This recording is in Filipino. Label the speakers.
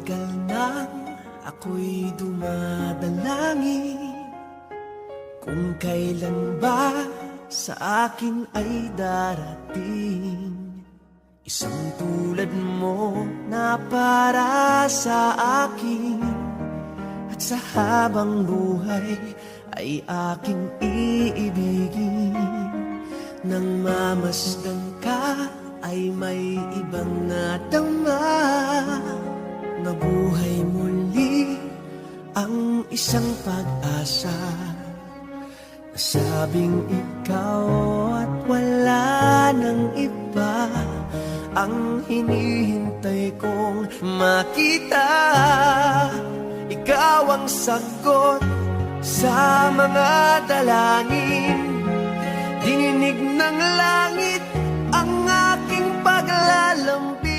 Speaker 1: Matagal nang ako'y dumadalangin kung kailan ba sa akin ay darating isang tulad mo na para sa akin. At sa habang buhay ay aking iibigin. Nang mamasdan ka ay may ibang nadama. Nabuhay muli ang isang pag-asa. Nasabing ikaw at wala nang iba ang hinihintay kong makita. Ikaw ang sagot sa mga dalangin. Dininig ng langit ang aking paglalambing.